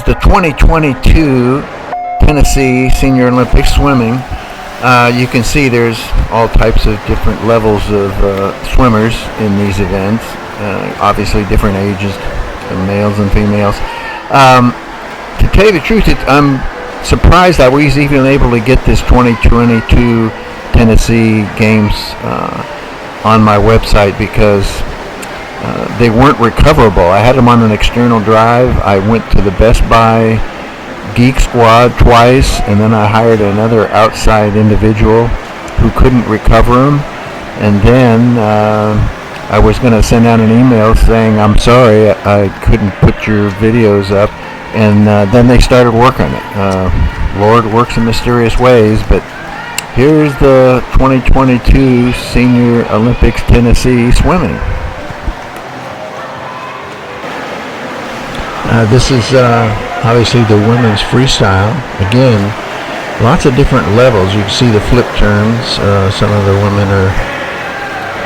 the 2022 Tennessee Senior Olympics swimming. You can see there's all types of different levels of swimmers in these events. Obviously different ages, males and females. To tell you the truth, I'm surprised I was even able to get this 2022 Tennessee games on my website because they weren't recoverable. I had them on an external drive. I went to the Best Buy Geek Squad twice, and then I hired another outside individual who couldn't recover them. And then I was going to send out an email saying, I'm sorry, I couldn't put your videos up. And then they started work on it. Lord works in mysterious ways, but here's the 2022 Senior Olympics Tennessee swimming. This is obviously the women's freestyle. Again, lots of different levels. You can see the flip turns. Some of the women are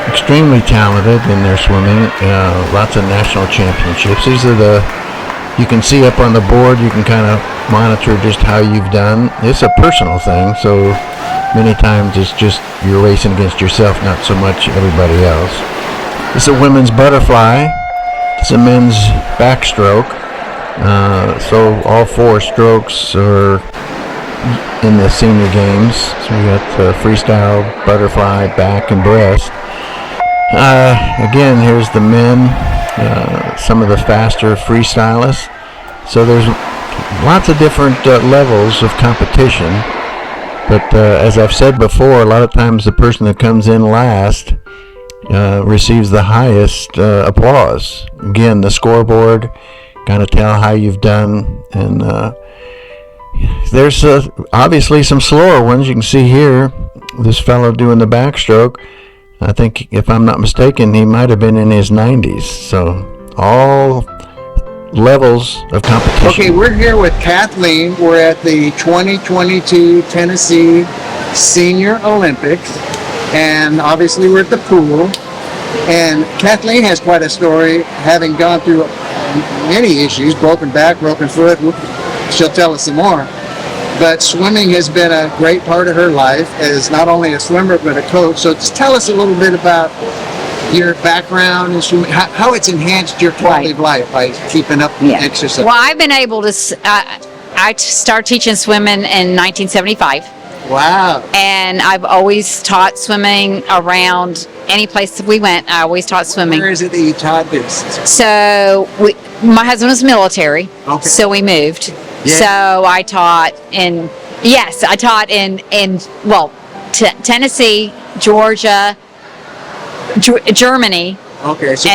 extremely talented in their swimming. Lots of national championships. These are you can see up on the board, you can kind of monitor just how you've done. It's a personal thing, so many times it's just you're racing against yourself, not so much everybody else. This is a women's butterfly. It's a men's backstroke. So all 4 strokes are in the senior games. So we got freestyle, butterfly, back, and breast. Again, here's the men, some of the faster freestylists. So there's lots of different levels of competition. But as I've said before, a lot of times the person that comes in last receives the highest applause. Again, the scoreboard, kind of tell how you've done. And there's obviously some slower ones. You can see here, this fellow doing the backstroke. I think, if I'm not mistaken, he might have been in his 90s. So all levels of competition. Okay, we're here with Kathleen. We're at the 2022 Tennessee Senior Olympics, and obviously we're at the pool. And Kathleen has quite a story, having gone through many issues, broken back, broken foot. She'll tell us some more. But swimming has been a great part of her life as not only a swimmer but a coach. So just tell us a little bit about your background in swimming, how it's enhanced your quality of life by keeping up the exercise. Well, I've been able to, I started teaching swimming in 1975. Wow. And I've always taught swimming around any place we went. I always taught swimming. Where is it that you taught this? So my husband was military, so we moved. Yeah. So I taught in Tennessee, Georgia, Germany. Okay, so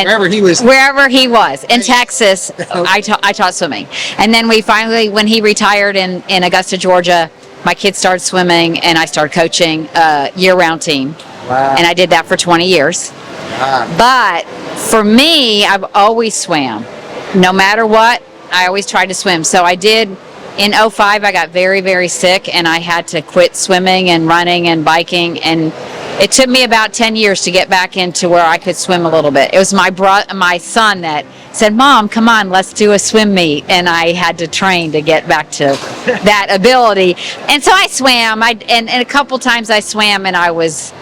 wherever he was in Texas, I taught swimming. And then we finally, when he retired in Augusta, Georgia, my kids started swimming, and I started coaching a year-round team. Wow. And I did that for 20 years. Wow. But for me, I've always swam. No matter what, I always tried to swim. So I did, in 2005, I got very, very sick, and I had to quit swimming and running and biking, and it took me about 10 years to get back into where I could swim a little bit. It was my son that said, Mom, come on, let's do a swim meet. And I had to train to get back to that ability. And so I swam, and a couple times I swam, and I was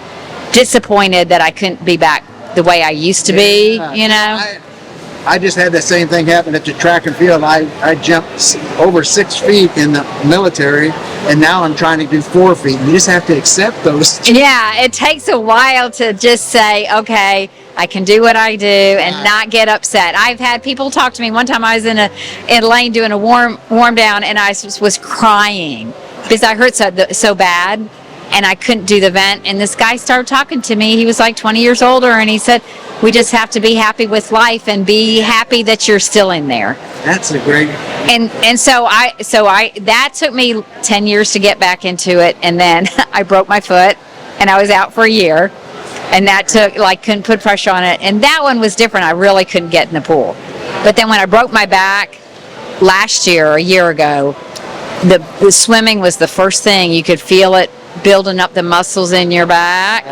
disappointed that I couldn't be back the way I used to be, you know. I just had the same thing happen at the track and field. I jumped over 6 feet in the military, and now I'm trying to do 4 feet. You just have to accept those. Yeah, it takes a while to just say, okay, I can do what I do and not get upset. I've had people talk to me. One time I was in a lane doing a warm down, and I was crying because I hurt so bad, and I couldn't do the vent. And this guy started talking to me. He was like 20 years older, and he said, we just have to be happy with life and be happy that you're still in there. That's a great. And so that took me 10 years to get back into it, and then I broke my foot, and I was out for a year, and that took, couldn't put pressure on it, and that one was different. I really couldn't get in the pool. But then when I broke my back a year ago, the swimming was the first thing. You could feel it building up the muscles in your back.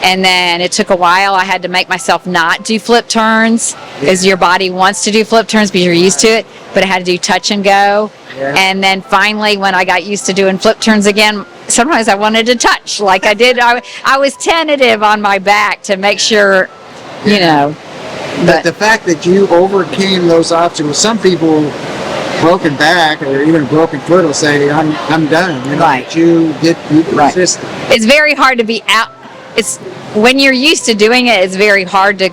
And then it took a while. I had to make myself not do flip turns because your body wants to do flip turns because you're used to it. But I had to do touch and go. Yeah. And then finally, when I got used to doing flip turns again, sometimes I wanted to touch like I did. I was tentative on my back to make sure, you know. But the fact that you overcame those obstacles, some people, broken back or even broken foot, will say, I'm done. You know, Right. but you Right. persisted. It's very hard to be out. It's when you're used to doing it, it's very hard to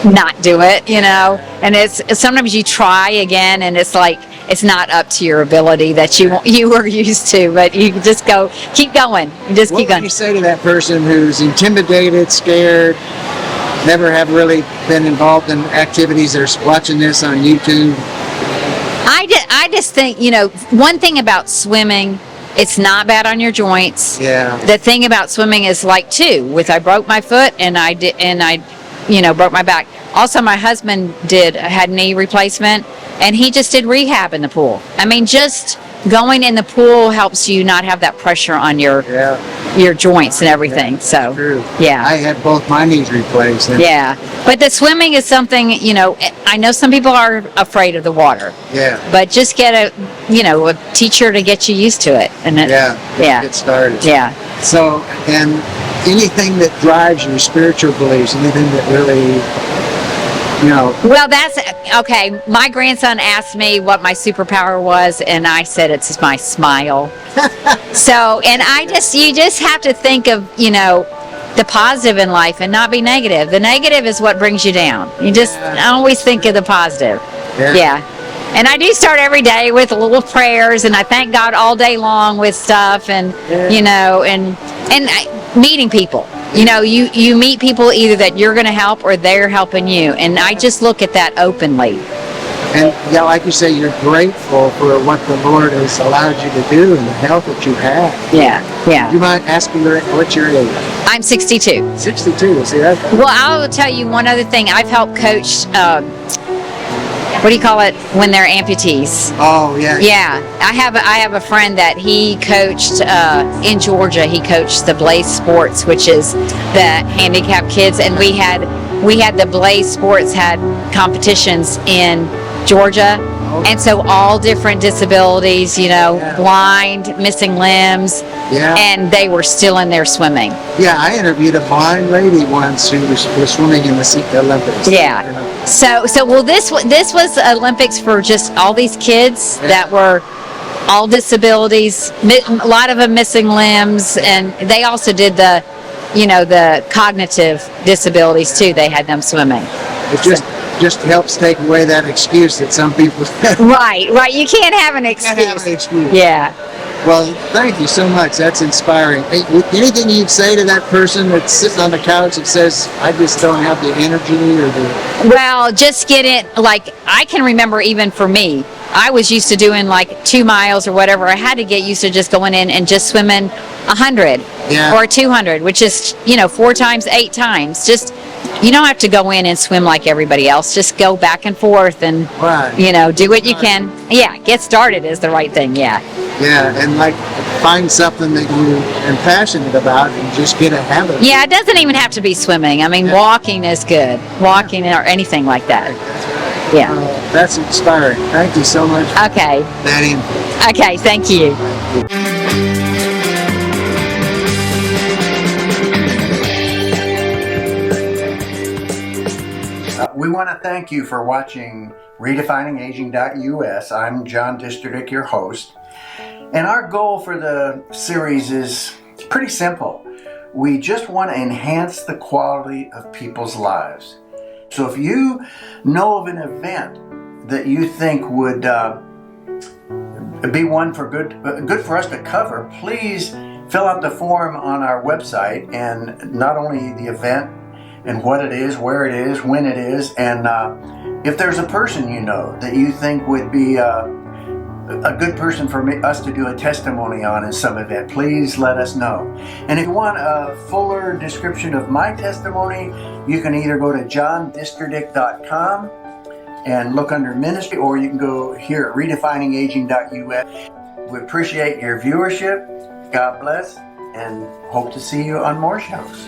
not do it, you know. And it's sometimes you try again, and it's like it's not up to your ability that you were used to. But you just keep going. You just What keep would going. you say to that person who's intimidated, scared, never have really been involved in activities? They're watching this on YouTube. I just think, you know, one thing about swimming, it's not bad on your joints. Yeah. The thing about swimming is like I broke my foot and I broke my back. Also, my husband had knee replacement, and he just did rehab in the pool. I mean, just going in the pool helps you not have that pressure on your joints and everything. So, True. yeah. I had both my knees replaced. And Yeah. But the swimming is something, you know, I know some people are afraid of the water, Yeah. but just get a teacher to get you used to it. And Yeah. Yeah. Get started. Yeah. So, and anything that drives your spiritual beliefs, anything that really, you know, Well, that's okay. My grandson asked me what my superpower was, and I said it's my smile. So, and you just have to think of, you know, the positive in life and not be negative. The negative is what brings you down. You just always think of the positive. Yeah. And I do start every day with little prayers, and I thank God all day long with stuff, and you know, and meeting people. You know, you meet people either that you're going to help or they're helping you, and I just look at that openly. and yeah, like you say, you're grateful for what the Lord has allowed you to do and the health that you have. Yeah, yeah. You might ask me what's your age? I'm 62. 62. See that? Well, I will tell you one other thing. I've helped coach. What do you call it when they're amputees? Oh yeah. Yeah, I have a friend that he coached in Georgia. He coached the Blaze Sports, which is the handicapped kids, and we had the Blaze Sports had competitions in Georgia, and so all different disabilities, you know, blind, missing limbs, and they were still in there swimming. Yeah, I interviewed a blind lady once who was swimming in the Olympics. Yeah. You know. So well, this was Olympics for just all these kids that were all disabilities, a lot of them missing limbs, and they also did the cognitive disabilities too. They had them swimming. It just helps take away that excuse that some people Right. You can't have an excuse. can't have an excuse. Yeah. Well, thank you so much. That's inspiring. Hey, anything you'd say to that person that's sitting on the couch that says, I just don't have the energy or the... Well, just get it. Like, I can remember even for me, I was used to doing like 2 miles or whatever. I had to get used to just going in and just swimming 100 or 200, which is, 4 times, 8 times. Just, you don't have to go in and swim like everybody else. Just go back and forth and, do what you can. Yeah, get started is the right thing. Yeah. Yeah, and like find something that you are passionate about and just get a habit. Yeah, it doesn't even have to be swimming. I mean, walking is good. Walking or anything like that. Yeah. That's inspiring. Thank you so much. Okay. Maddie. Okay, thank you. We want to thank you for watching RedefiningAging.us. I'm John Disterdick, your host. And our goal for the series is pretty simple. We just want to enhance the quality of people's lives. So if you know of an event that you think would be one for good for us to cover, please fill out the form on our website, and not only the event and what it is, where it is, when it is, and if there's a person you know that you think would be a good person for us to do a testimony on in some event, please let us know. And if you want a fuller description of my testimony, you can either go to johndisterdick.com and look under ministry, or you can go here at redefiningaging.us. We appreciate your viewership. God bless, and hope to see you on more shows.